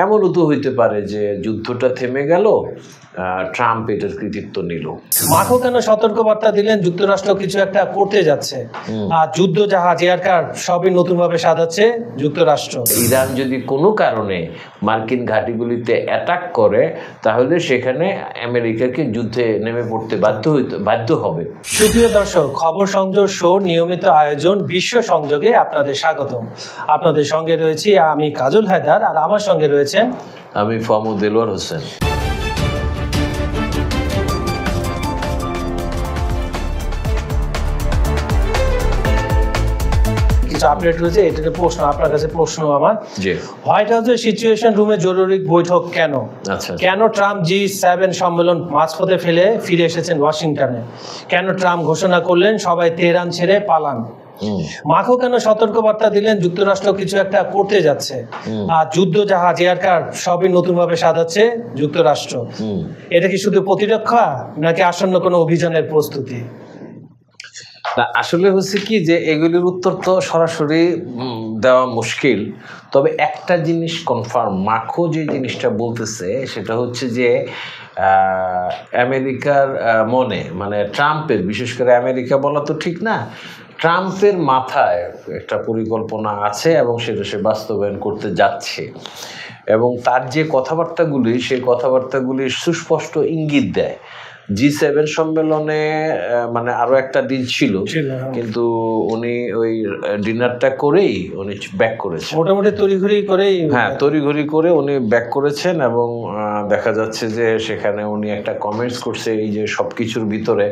এমনও তো হইতে পারে যে যুদ্ধটা থেমে গেল, ট্রাম্প এটার কৃতিত্ব নিল। মার্কো কেন সতর্কবার্তা দিলেন যুক্তরাষ্ট্র কিছু একটা করতে যাচ্ছে, আর যুদ্ধ জাহাজ এয়ারক্রাফট সবই নতুনভাবে সাজাচ্ছে যুক্তরাষ্ট্র। ইরান যদি কোনো কারণে মার্কিন ঘাঁটিগুলিতে অ্যাটাক করে তাহলে সেখানে আমেরিকাকে যুদ্ধে নেমে পড়তে বাধ্য হবে। সুপ্রিয় দর্শক, খবর সংযোগ শো নিয়মিত আয়োজন বিশ্ব সংযোগে আপনাদের স্বাগতম। আপনাদের সঙ্গে রয়েছি আমি কাজল হায়দার, আর আমার সঙ্গে রয়েছেন আমি ফামু দেলোয়ার হোসেন। আপডেট রয়েছে, এটাতে প্রশ্ন আপনার কাছে, প্রশ্ন আমার, হোয়াইট হাউসের সিচুয়েশন রুমে জরুরি বৈঠক কেন? কেন ট্রাম্প G7 সম্মেলন মাঝপথে ফেলে ফিরে এসেছেন ওয়াশিংটনে? কেন ট্রাম্প ঘোষণা করলেন সবাই তেহরান ছেড়ে পালান? মার্কো কেন সতর্কবার্তা দিলেন যুক্তরাষ্ট্র কিছু একটা করতে যাচ্ছে, আর যুদ্ধ জাহাজ এয়ারক্রাফট সবই নতুনভাবে সাজাচ্ছে যুক্তরাষ্ট্র? এটা কি শুধু প্রতিরক্ষা নাকি আসন্ন কোনো অভিযানের প্রস্তুতি? আসলে হচ্ছে কি যে এগুলির উত্তর তো সরাসরি দেওয়া মুশকিল, তবে একটা জিনিস কনফার্ম, মার্কো যে জিনিসটা বলতেছে সেটা হচ্ছে যে আমেরিকার মনে, মানে ট্রাম্পের, বিশেষ করে আমেরিকা বলা তো ঠিক না, ট্রাম্পের মাথায় একটা পরিকল্পনা আছে এবং সেটা সে বাস্তবায়ন করতে যাচ্ছে। এবং তার যে কথাবার্তাগুলি, সেই কথাবার্তাগুলি সুস্পষ্ট ইঙ্গিত দেয়। G7 সম্মেলনে মানে আরো একটা দিন ছিল, কিন্তু উনি ওই ডিনারটা করেই উনি ব্যাক করেছেন, মোটামুটি তড়িঘড়ি করে উনি ব্যাক করেছেন। এবং দেখা যাচ্ছে যে সেখানে উনি একটা কমেন্টস করছে, এই যে সবকিছুর ভিতরে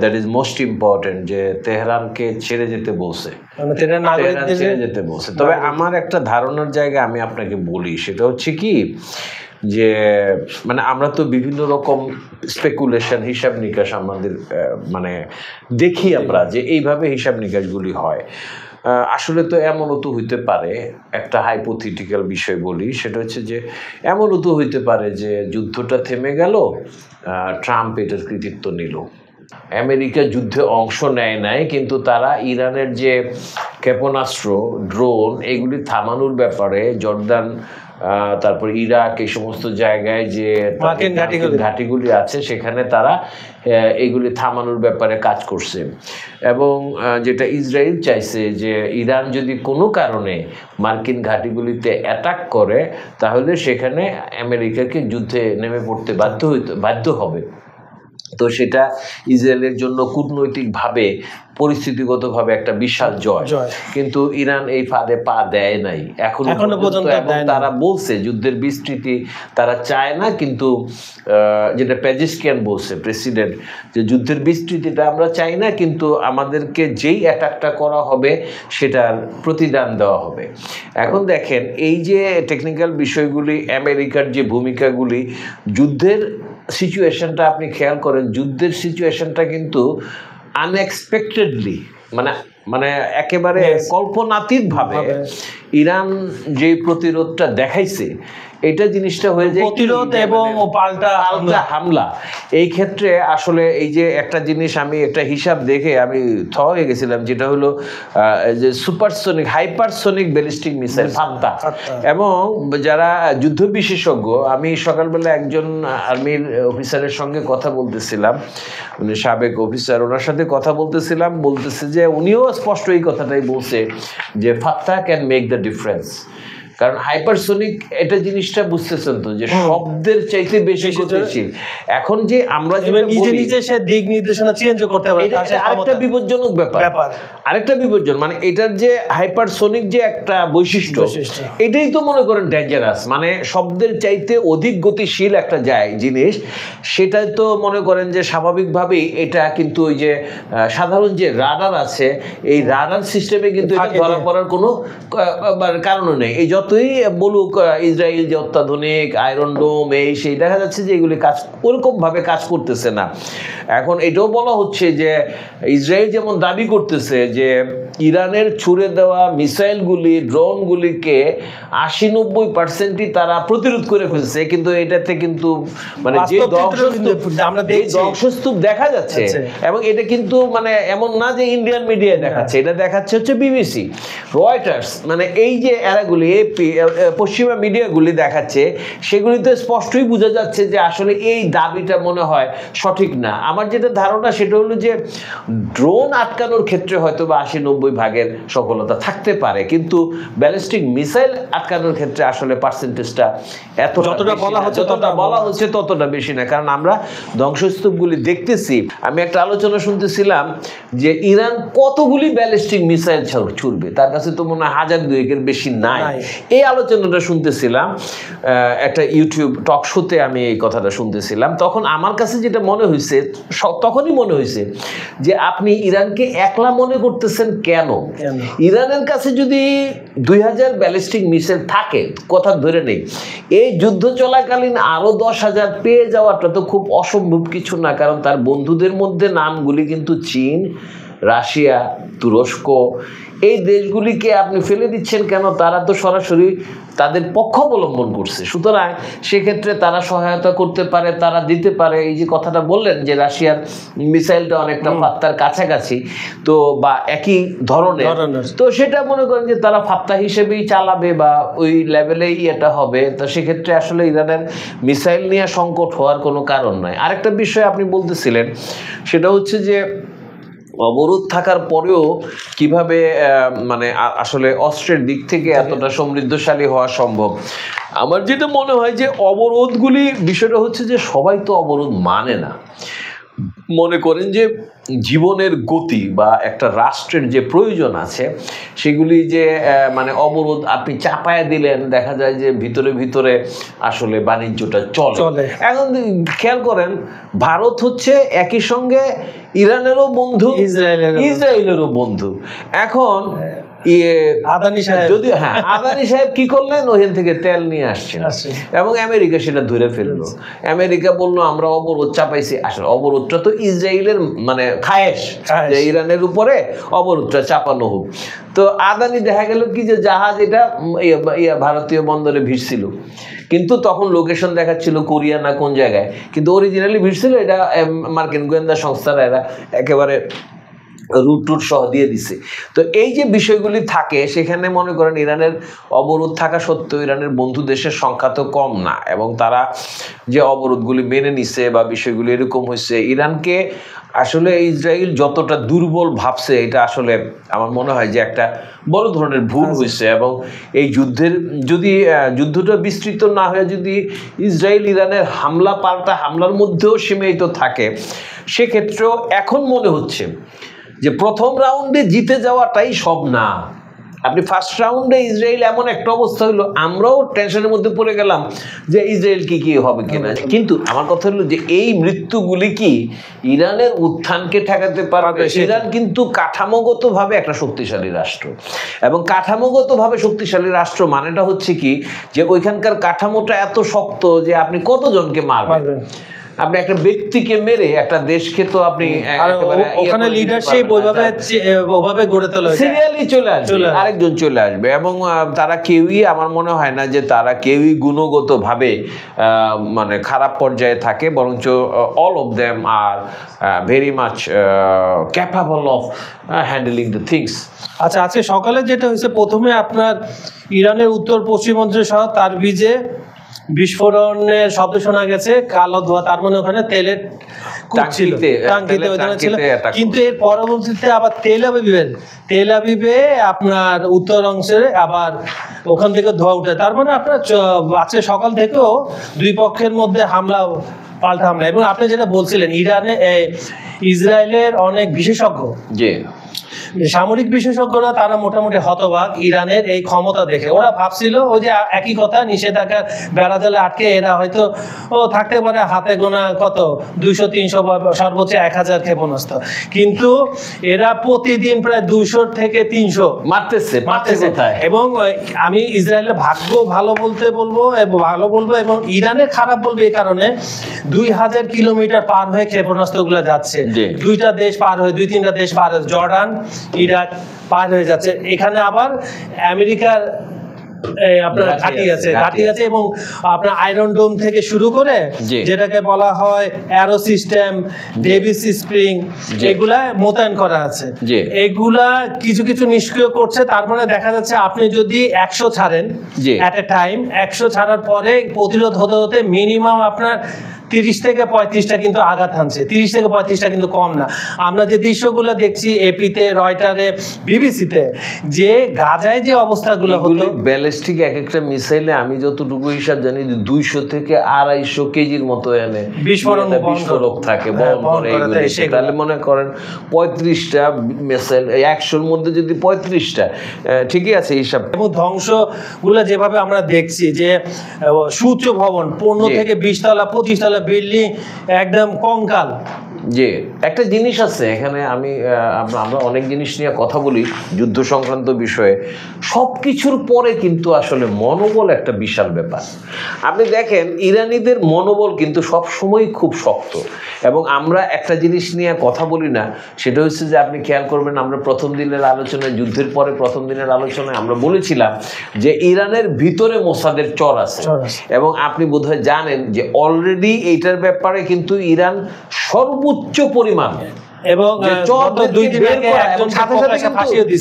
দ্যাট ইজ মোস্ট ইম্পর্টেন্ট, যে তেহরানকে ছেড়ে যেতে বলছে, ছেড়ে যেতে বলছে। তবে আমার একটা ধারণার জায়গা আমি আপনাকে বলি, সেটা হচ্ছে কি যে মানে আমরা তো বিভিন্ন রকম স্পেকুলেশন, হিসাব নিকাশ আমাদের মানে দেখি আমরা যে এইভাবে হিসাব নিকাশগুলি হয়। আসলে তো এমনও তো হইতে পারে, একটা হাইপোথেটিক্যাল বিষয় বলি, সেটা হচ্ছে যে এমনও তো হইতে পারে যে যুদ্ধটা থেমে গেল, ট্রাম্প এটার কৃতিত্ব নিল। আমেরিকা যুদ্ধে অংশ নেয় নাই, কিন্তু তারা ইরানের যে ক্ষেপণাস্ত্র, ড্রোন, এগুলি থামানোর ব্যাপারে জর্দান, তারপর ইরাক, এই সমস্ত জায়গায় যে ঘাঁটিগুলি আছে সেখানে তারা এগুলি থামানোর ব্যাপারে কাজ করছে। এবং যেটা ইসরায়েল চাইছে যে ইরান যদি কোনো কারণে মার্কিন ঘাঁটিগুলিতে অ্যাটাক করে তাহলে সেখানে আমেরিকাকে যুদ্ধে নেমে পড়তে বাধ্য হবে। তো সেটা ইসরায়েলের জন্য কূটনৈতিকভাবে, পরিস্থিতিগতভাবে একটা বিশাল জয়। কিন্তু ইরান এই ফাঁদে পা দেয় নাই এখনো পর্যন্ত। তারা বলছে যুদ্ধের বিস্তৃতি তারা চায় না, কিন্তু যেটা পেজিশকিয়ান বলছে, প্রেসিডেন্ট, যে যুদ্ধের বিস্তৃতিটা আমরা চাই না, কিন্তু আমাদেরকে যেই অ্যাটাকটা করা হবে সেটার প্রতিদান দেওয়া হবে। এখন দেখেন, এই যে টেকনিক্যাল বিষয়গুলি, আমেরিকার যে ভূমিকাগুলি, যুদ্ধের সিচুয়েশনটা আপনি খেয়াল করেন, যুদ্ধের সিচুয়েশনটা কিন্তু আনএক্সপেক্টেডলি, মানে একেবারে কল্পনাতীতভাবে ইরান যে প্রতিরোধটা দেখাইছে, এটা জিনিসটা হয়ে যায় প্রতিরোধ এবং পাল্টা হামলা। এই ক্ষেত্রে আসলে এই যে একটা জিনিস, আমি একটা হিসাব দেখে আমি হয়ে গেছিলাম, যেটা হলো যে সুপারসনিক, হাইপারসনিক ব্যালিস্টিক মিসাইল ফাত্তা। এবং যারা যুদ্ধ বিশেষজ্ঞ, আমি সকালবেলা একজন আর্মির অফিসারের সঙ্গে কথা বলতেছিলাম, উনি সাবেক অফিসার, ওনার সাথে কথা বলতেছিলাম, বলতেছে যে উনিও স্পষ্ট এই কথাটাই বলছে যে ফাত্তা ক্যান মেক দ্য ডিফারেন্স। কারণ হাইপারসোনিক এটা জিনিসটা বুঝতেছেন তো, যে শব্দের চাইতে বেশি গতিশীল। এখন যে আমরা নিজে সে দিক নির্দেশনা চেঞ্জ করতে পারে, আরেকটা বিপজ্জনক ব্যাপার, আরেকটা বিপজ্জন, মানে এটার যে হাইপারসোনিক যে একটা বৈশিষ্ট্য, এটাই তো মনে করেন ডেঞ্জারাস, মানে শব্দের চাইতে অধিক গতিশীল একটা জিনিস, সেটাই তো মনে করেন যে স্বাভাবিকভাবেই এটা কিন্তু ওই যে সাধারণ যে রাডার আছে, এই রাডার সিস্টেমে কিন্তু এটা ধরা পড়ার কোনো কারণ নেই। এই যতই বলুক ইসরায়েল যে অত্যাধুনিক আয়রন ডোম, এই সেই, দেখা যাচ্ছে যে এগুলি কাজ ওরকমভাবে কাজ করতেছে না। এখন এটাও বলা হচ্ছে যে ইসরায়েল যেমন দাবি করতেছে যে ইরানের ছুড়ে দেওয়া মিসাইলগুলি, ড্রোনগুলিকে 80-90% তারা প্রতিরোধ করে ফেলছে, কিন্তু এটাতে কিন্তু মানে যে ধ্বংসস্তূপ দেখা যাচ্ছে, এবং এটা কিন্তু মানে এমন না যে ইন্ডিয়ান মিডিয়ায় দেখাচ্ছে, এটা দেখাচ্ছে হচ্ছে বিবিসি, রয়টার্স, মানে এই যে এরাগুলি পশ্চিমা মিডিয়াগুলি দেখাচ্ছে, সেগুলিতে স্পষ্টই বোঝা যাচ্ছে যে আসলে এই দাবিটা মনে হয় সঠিক না। আমার যেটা ধারণা সেটা হলো যে ড্রোন আটকানোর ক্ষেত্রে হয়তো বা 80-90 ভাগের সফলতা থাকতে পারে, কিন্তু ব্যালিস্টিক মিসাইল আটকানোর ক্ষেত্রে আসলে পার্সেন্টেজটা যতটা বলা হচ্ছে ততটা বেশি না। কারণ আমরা ধ্বংসস্তূপগুলি দেখতেছি। আমি একটা আলোচনা শুনতেছিলাম যে ইরান কতগুলি ব্যালিস্টিক মিসাইল ছুড়বে, তার কাছে তো মনে হয় 1000-2000-এর বেশি নাই। এই আলোচনাটা শুনতেছিলাম একটা ইউটিউব টক শোতে, আমি এই কথাটা শুনতেছিলাম। তখন আমার কাছে যেটা মনে হয়েছে, তখনই মনে হয়েছে যে আপনি ইরানকে একলা মনে করতেছেন কেন? ইরানের কাছে যদি 2000 ব্যালিস্টিক মিসাইল থাকে, কথা ধরে নেই, এই যুদ্ধ চলাকালীন আরো 10,000 পেয়ে যাওয়াটা তো খুব অসম্ভব কিছু না। কারণ তার বন্ধুদের মধ্যে নামগুলি কিন্তু চীন, রাশিয়া, তুরস্ক, এই দেশগুলিকে আপনি ফেলে দিচ্ছেন কেন? তারা তো সরাসরি তাদের পক্ষ অবলম্বন করছে। সুতরাং সেক্ষেত্রে তারা সহায়তা করতে পারে, তারা দিতে পারে। এই যে কথাটা বললেন যে রাশিয়ার মিসাইলটা অনেকটা ফাত্তার কাছাকাছি, তো বা একই ধরনের, তো সেটা মনে করেন যে তারা ফাত্তা হিসেবেই চালাবে বা ওই লেভেলেই এটা হবে। তো সেক্ষেত্রে আসলে ইরানের মিসাইল নিয়ে সংকট হওয়ার কোনো কারণ নয়। আরেকটা বিষয় আপনি বলতেছিলেন, সেটা হচ্ছে যে অবরোধ থাকার পরেও কিভাবে মানে আসলে অস্ত্রের দিক থেকে এতটা সমৃদ্ধশালী হওয়া সম্ভব। আমার যেটা মনে হয় যে অবরোধগুলি, বিষয়টা হচ্ছে যে সবাই তো অবরোধ মানে না। মনে করেন যে জীবনের গতি বা একটা রাষ্ট্রের যে প্রয়োজন আছে, সেগুলি যে মানে অবরোধ আপনি চাপায়া দিলেন, দেখা যায় যে ভিতরে ভিতরে আসলে বাণিজ্যটা চলে। এখন খেয়াল করেন, ভারত হচ্ছে একই সঙ্গে ইরানেরও বন্ধু, ইসরায়েলেরও বন্ধু। এখন আদানি সাহেব কি করলেন? ওখান থেকে তেল নিয়ে আসছেন, এবং আমেরিকা সেটা ধরে ফেললো। আমেরিকা বললো আমরা অবরোধ চাপাইছি। আসলে অবরোধটা তো ইসরায়েলের মানে খায়েশ, যে ইরানের উপরে অবরোধটা চাপানো হোক। তো আদানি দেখা গেল কি যে জাহাজ এটা ভারতীয় বন্দরে ভিড়ছিল, কিন্তু তখন লোকেশন দেখাচ্ছিল কোরিয়া না কোন জায়গায়, কিন্তু অরিজিনালি ভিড়ছিল এটা মার্কিন গোয়েন্দা সংস্থারা, এরা একেবারে রুট সহ দিয়ে দিছে। তো এই যে বিষয়গুলি থাকে, সেখানে মনে করেন ইরানের অবরোধ থাকা সত্ত্বেও ইরানের বন্ধু দেশের সংখ্যা তো কম না, এবং তারা যে অবরোধগুলি মেনে নিছে বা বিষয়গুলি এরকম হয়েছে, ইরানকে আসলে ইসরায়েল যতটা দুর্বল ভাবছে, এটা আসলে আমার মনে হয় যে একটা বড় ধরনের ভুল হয়েছে। এবং এই যুদ্ধটা বিস্তৃত না হয়ে যদি ইসরায়েল ইরানের পাল্টা হামলার মধ্যেও সীমিত থাকে, সেক্ষেত্রেও এখন মনে হচ্ছে যে প্রথম রাউন্ডে জিতে যাওয়াটাই সব না। আপনি ফার্স্ট রাউন্ডে ইসরায়েল এমন একটা অবস্থা হলো, আমরাও টেনশনের মধ্যে পড়ে গেলাম যে ইসরায়েল কি হবে কিনা। কিন্তু আমার কথা হলো যে এই মৃত্যুগুলি কি ইরানের উত্থানকে ঠেকাতে পারবে? ইরান কিন্তু কাঠামোগতভাবে একটা শক্তিশালী রাষ্ট্র, এবং কাঠামোগতভাবে শক্তিশালী রাষ্ট্র মানেটা হচ্ছে কি যে ওইখানকার কাঠামোটা এত শক্ত যে আপনি কতজনকে মারবেন। আপনি একটা ব্যক্তিকে মেরে একটা দেশকে তো আপনি ওখানে লিডারশিপ ওইভাবে গড়ে তোলা হয়, সিরিয়ালি চলে আসবে, আরেকজন চলে আসবে। এবং তারা কেউই, আমার মনে হয় না যে তারা কেউই গুণগতভাবে মানে খারাপ পর্যায়ে থাকে, বরঞ্চ all of them are very much capable of handling the things. আচ্ছা, আজকে সকালে যেটা হয়েছে, প্রথমে আপনার ইরানের উত্তর পশ্চিমাঞ্চল সহ তার বীজে বিস্ফোরণের শব্দ শোনা গেছে, কালো ধোঁয়া, তার মানে ওখানে তেলের টাঙ্কিতে ছিল। কিন্তু এর পরবর্তীতে আবার তেল আবিবে আপনার উত্তর অংশে আবার ওখান থেকে ধোঁয়া উঠে। তার মানে আপনার আজকে সকাল থেকেও দুই পক্ষের মধ্যে পাল্টা হামলা। এবং আপনি যেটা বলছিলেন, ইসরায়েলের অনেক বিশেষজ্ঞ, সামরিক বিশেষজ্ঞরা তারা মোটামুটি হতবাক ইরানের এই ক্ষমতা দেখে। ওরা ভাবছিল ওই যে একই কথা, নিষেধাজ্ঞার বেড়া জালে আটকে এরা হয়তো থাকতে পারে হাতে গোনা কত 200-300 বা সর্বোচ্চ 1000 ক্ষেপণাস্ত্র, কিন্তু এরা প্রতিদিন প্রায় 200 থেকে 300 মারতেছে। এবং আমি ইসরায়েলের ভাগ্য ভালো বলবো এবং ইরানের খারাপ বলবো এই কারণে 2000 কিলোমিটার পার হয়ে ক্ষেপণাস্ত্রগুলো যাচ্ছে, 2-3টা দেশ পার হয়ে, জর্ডান, ইরাক, পার হয়ে যাচ্ছে। এখানে আবার আমেরিকার আপনার ঘাঁটি আছে এবং আপনার আয়রন ডোম থেকে শুরু করে যেটাকে বলা হয় অ্যারো সিস্টেম, ডেভিস স্প্রিং, এগুলা মোতায়েন করা আছে। এগুলা কিছু কিছু নিষ্ক্রিয় করছে। তারপরে দেখা যাচ্ছে আপনি যদি 100 ছাড়েন এট এ টাইম, 100 ছাড়ার পরে প্রতিরোধ হতে হতে মিনিমাম আপনার 30 থেকে 35টা কিন্তু আঘাত হানছে। 30 থেকে 35টা কিন্তু কম না। আমরা যে দৃশ্যগুলো দেখছি এপিতে, রয়টারে, বিবিসিতে, যে গাজায় যে অবস্থাগুলো হলো, ব্যালিস্টিক এক একটা মিসাইলে আমি যতটুকু হিসাব জানি 200 থেকে 250 কেজির মতো এনে বিস্ফোরক থাকে বহন করে। তাহলে মনে করেন 35টা মিসাইল 100-র মধ্যে যদি 35টা, ঠিকই আছে হিসাব। এবং ধ্বংসগুলো যেভাবে আমরা দেখছি যে সূর্য ভবন 15 থেকে 20 তলা 25 তলা বিল্ডিং একদম কঙ্কাল। যে একটা জিনিস আছে এখানে, আমরা অনেক জিনিস নিয়ে কথা বলি যুদ্ধ সংক্রান্ত বিষয়ে, সব কিছুর পরে কিন্তু আসলে মনোবল একটা বিশাল ব্যাপার। আপনি দেখেন ইরানিদের মনোবল কিন্তু সব সময় খুব শক্ত, এবং আমরা একটা জিনিস নিয়ে কথা বলি না, সেটা হচ্ছে যে আপনি খেয়াল করবেন আমরা প্রথম দিনের আলোচনায়, যুদ্ধের পরে প্রথম দিনের আলোচনায় আমরা বলেছিলাম যে ইরানের ভিতরে মোসাদের চর আছে, এবং আপনি বোধহয় জানেন যে অলরেডি এইটার ব্যাপারে কিন্তু ইরান সর্বোচ্চ পরিমাণ এবং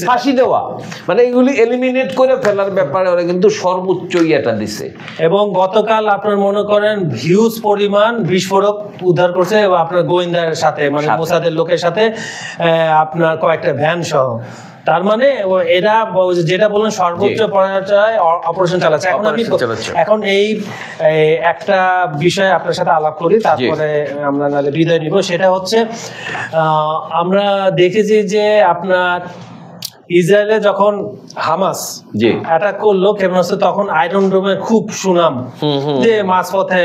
ফাঁসি দেওয়া, মানে এগুলি এলিমিনেট করে ফেলার ব্যাপারে ওরা কিন্তু সর্বোচ্চ ইয়েটা দিছে। এবং গতকাল আপনার মনে করেন হিউজ পরিমাণ বিস্ফোরক উদ্ধার করছে আপনার গোয়েন্দার সাথে, মানে মোসাদের লোকের সাথে আপনার কয়েকটা ভ্যান সহ। তার মানে এরা যেটা বললেন সর্বোচ্চ পর্যায়ে অপারেশন চালাচ্ছে। এখন এই একটা বিষয়ে আপনার সাথে আলাপ করি, তারপরে আমরা নাহলে বিদায় নিব। সেটা হচ্ছে আমরা দেখেছি যে আপনার ইসরায়েলে যখন হামাস অ্যাটাক করলো ক্ষেপণাস্ত্র, তখন আয়রন ডোমের খুব সুনাম, যে মাঝপথে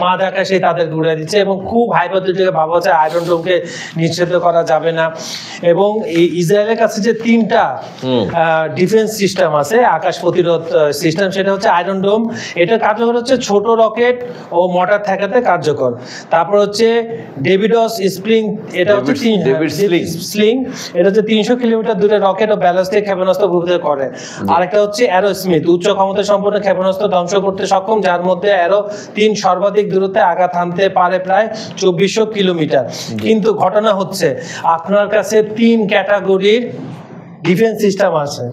মাঝ আকাশে তাদের ঘুরে দিচ্ছে, এবং খুব হাইপোথেটিক্যাল ভাবা হচ্ছে আয়রন ডোমকে নিষিদ্ধ করা যাবে না। এবং এই ইসরায়েলের কাছে যে 3টা ডিফেন্স সিস্টেম আছে, আকাশ প্রতিরোধ সিস্টেম, সেটা হচ্ছে আয়রন ডোম, এটা কার্যকর হচ্ছে ছোট রকেট ও মোটর ঠেকাতে কার্যকর। তারপর হচ্ছে ডেভিডস স্প্রিং, এটা হচ্ছে স্লিং, এটা হচ্ছে 300 কিলোমিটার দূরে রকেট ও ব্যালিস্টিক ক্ষেপণাস্ত্র ভূপাতিত করে। আরেকটা হচ্ছে অ্যারো স্মিথ, উচ্চ ক্ষমতা সম্পন্ন ক্ষেপণাস্ত্র ধ্বংস করতে সক্ষম, যার মধ্যে অ্যারো 3 সর্বাধিক দূরত্বে আঘাত হানতে পারে প্রায় 2400 কিলোমিটার। কিন্তু ঘটনা হচ্ছে আপনার কাছে 3 ক্যাটাগরির ডিফেন্স সিস্টেম আছে,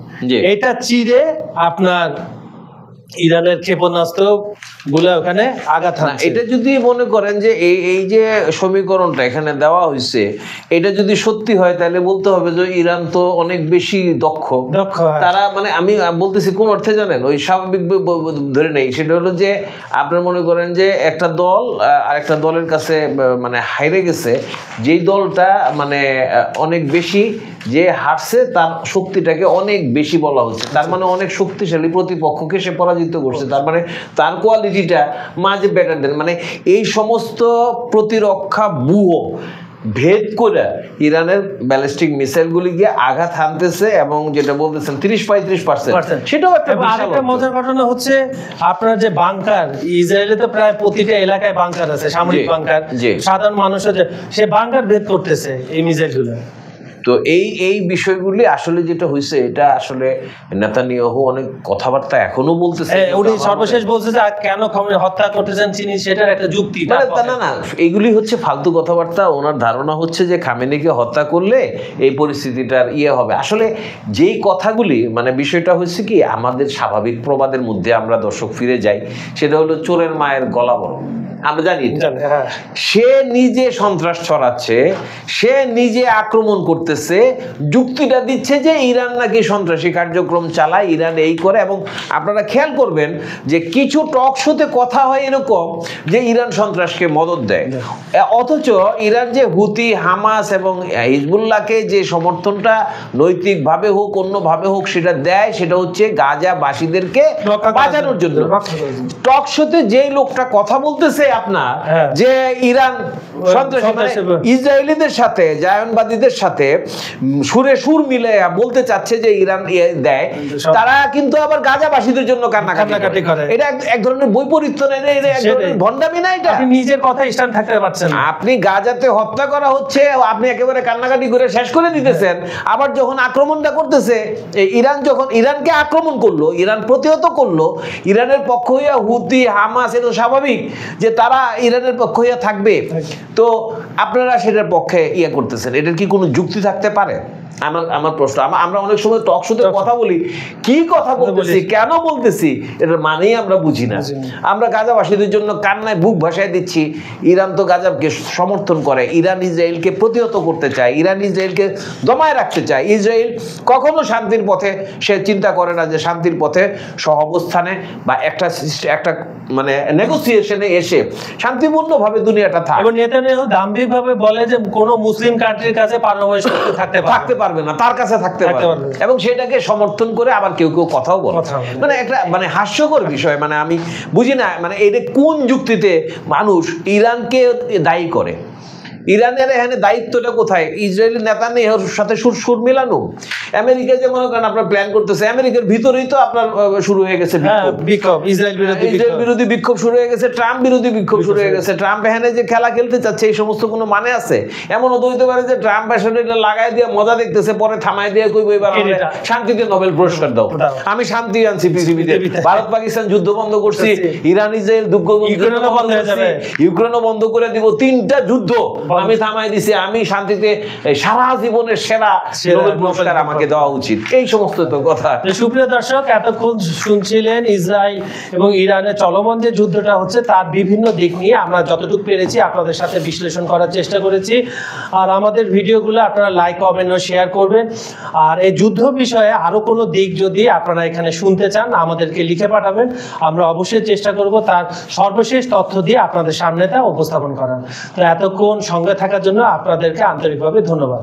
এটা চিরে আপনার ইরানের ক্ষেপণাস্ত্র গুলো ওখানে আঘাত হানছে। এটা যদি মনে করেন যে এই যে সমীকরণটা এখানে দেওয়া হয়েছে, এটা যদি সত্যি হয় তাহলে বলতে হবে যে ইরান তো অনেক বেশি দক্ষ। তারা মানে আমি বলতেছি কোন অর্থে জানেন, ওই স্বাভাবিক ধরে নেই, সেটা হলো যে আপনার মনে করেন যে একটা দল আরেকটা দলের কাছে মানে হাইরে গেছে, যেই দলটা মানে অনেক বেশি যে হারছে তার শক্তিটাকে অনেক বেশি বলা হচ্ছে, তার মানে অনেক শক্তিশালী প্রতিপক্ষকে সে পরাজিত করছে, তার মানে তার কোয়ালিটিটা মাঝে বেটার দেন। মানে এই সমস্ত প্রতিরক্ষা ব্যুহ ভেদ করে ইরানের ব্যালিস্টিক মিসাইল গুলি গিয়ে আঘাত হানতেছে, এবং যেটা বলতেছেন 30-35%, সেটাও একটা মজার ঘটনা হচ্ছে আপনার যে বাংকার, ইসরায়েলে তো প্রায় প্রতিটা এলাকায় বাংকার আছে, সামরিক বাংকার, সাধারণ মানুষের সে বাংকার ভেদ করতেছে এই মিসাইল গুলো। তো এই বিষয়গুলি আসলে যেটা হয়েছে, এটা আসলে নেতানিয়াহু অনেক কথাবার্তা এখনো বলতেছে, উনি সর্বশেষ বলছে যে কেন হত্যা করতেছেন চিনি, সেটার একটা যুক্তি না, এইগুলি হচ্ছে ফালতু কথাবার্তা। ওনার ধারণা হচ্ছে যে খামেনিকে হত্যা করলে এই পরিস্থিতিটার হবে। আসলে যেই কথাগুলি মানে বিষয়টা হচ্ছে কি, আমাদের স্বাভাবিক প্রবাদের মধ্যে আমরা দর্শক ফিরে যাই, সেটা হলো চোরের মায়ের গলা বড়। আমরা জানি সে নিজে সন্ত্রাস ছড়াচ্ছে, সে নিজে আক্রমণ করতেছে, যুক্তিটা দিচ্ছে যে ইরান নাকি সন্ত্রাসী কার্যক্রম চালায়, ইরান এই করে। এবং আপনারা খেয়াল করবেন যে কিছু টক শোতে কথা হয় এরকম যে ইরান সন্ত্রাসকে মদদ দেয়, অথচ ইরান যে হুতি, হামাস এবং হিজবুল্লাহকে যে সমর্থনটা নৈতিকভাবে হোক অন্যভাবে হোক সেটা দেয়, সেটা হচ্ছে গাজাবাসীদেরকে বাঁচানোর জন্য। টক শোতে যেই লোকটা কথা বলতেছে আপনার যে ইরান সন্ত্রাসী মানে ইসরায়েলিদের সাথে জায়নবাদীদের সাথে সুরে সুর মিলে বলতে চাচ্ছে যে ইরান দেয়, তারা কিন্তু আবার গাজাবাসীদের জন্য কান্নাকাটি করে। এটা এক ধরনের বৈপরীত্য না, এটা এক ধরনের ভণ্ডামি না? এটা আপনি নিজের কথা স্ট্যান্ড থাকতে পারছেন না। আপনি গাজাতে হত্যা করা হচ্ছে, আপনি একেবারে কান্নাকাটি করে শেষ করে দিতেছেন, আবার যখন আক্রমণটা করতেছে ইরান, যখন ইরানকে আক্রমণ করলো, ইরান প্রতিহত করলো, ইরানের পক্ষ হইয়া হুতি হামাস, এটা স্বাভাবিক যে তারা ইরানের পক্ষ হইয়া থাকবে, তো আপনারা সেটার পক্ষে ইয়ে করতেছেন, এটার কি কোনো যুক্তি থাকতে পারে? আমার প্রশ্ন, আমরা অনেক সময় টক শোতে কথা বলি, কি কথা বলতেছি, কেন বলতেছি, এটার মানেই আমরা বুঝি না। আমরা গাজাবাসীদের জন্য কান্নায় বুক ভাসায় দিচ্ছি, ইরান তো গাজাকে সমর্থন করে, ইরান ইসরায়েলকে প্রতিহত করতে চায়, ইরান ইসরায়েলকে দমায় রাখতে চায়। ইসরায়েল কখনো শান্তির পথে সে চিন্তা করে না যে শান্তির পথে সহাবস্থানে বা একটা মানে নেগোসিয়েশনে এসে শান্তিপূর্ণভাবে দুনিয়াটা থাকে। এবং নেতানিয়াহু দাম্ভিকভাবে বলে যে কোনো মুসলিম কান্ট্রির কাছে পারমাণবিক শক্তি থাকতে পারবে না, তার কাছে থাকতে পারবে, এবং সেটাকে সমর্থন করে আবার কেউ কেউ কথাও বলে, মানে একটা মানে হাস্যকর বিষয়। মানে আমি বুঝি না, মানে এটা কোন যুক্তিতে মানুষ ইরানকে দায়ী করে? ইরানের এখানে দায়িত্বটা কোথায়? ইসরায়েলি নেতানিয়াহুর সাথে সুর মিলানো। আমেরিকা যে মনে করেন আপনার প্ল্যান করতেছে, আমেরিকার ভিতরেই তো আপনার শুরু হয়ে গেছে বিক্ষোভ, ইসরায়েল বিরোধী বিক্ষোভ শুরু হয়ে গেছে, ট্রাম্প বিরোধী বিক্ষোভ শুরু হয়ে গেছে। ট্রাম্প এখানে যে খেলা খেলতে চাচ্ছে এই সমস্ত কোনো মানে আছে? এমনও তো হইতে পারে যে ট্রাম্প আসলে এটা লাগাই দিয়ে মজা দেখতেছে, পরে থামাই দিয়ে কইব এবার শান্তিতে নোবেল পুরস্কার দাও, আমি শান্তি আনছি পৃথিবীতে, ভারত পাকিস্তান যুদ্ধ বন্ধ করছি, ইরান ইসরায়েল ইউক্রেনও বন্ধ করে দিব, 3টা যুদ্ধ আমি থামাই দিছি, আমি শান্তিতে সারা জীবনের সেরা নোবেল পুরস্কার আমাকে দেওয়া উচিত, এই সমস্ত তো কথা। সুপ্রিয় দর্শক, এতক্ষণ শুনছিলেন ইসরায়েল এবং ইরানের চলমান যে যুদ্ধটা হচ্ছে তার বিভিন্ন দিক নিয়ে আমরা যতটুকু পেরেছি আপনাদের সাথে বিশ্লেষণ করার চেষ্টা করেছি। আর আমাদের ভিডিওগুলো আপনারা লাইক, কমেন্ট ও শেয়ার করবেন। আর এই যুদ্ধ বিষয়ে আরো কোনো দিক যদি আপনারা এখানে শুনতে চান আমাদেরকে লিখে পাঠাবেন, আমরা অবশ্যই চেষ্টা করব তার সর্বশেষ তথ্য দিয়ে আপনাদের সামনে তা উপস্থাপন করার। তো এতক্ষণ সঙ্গে থাকার জন্য আপনাদেরকে আন্তরিকভাবে ধন্যবাদ।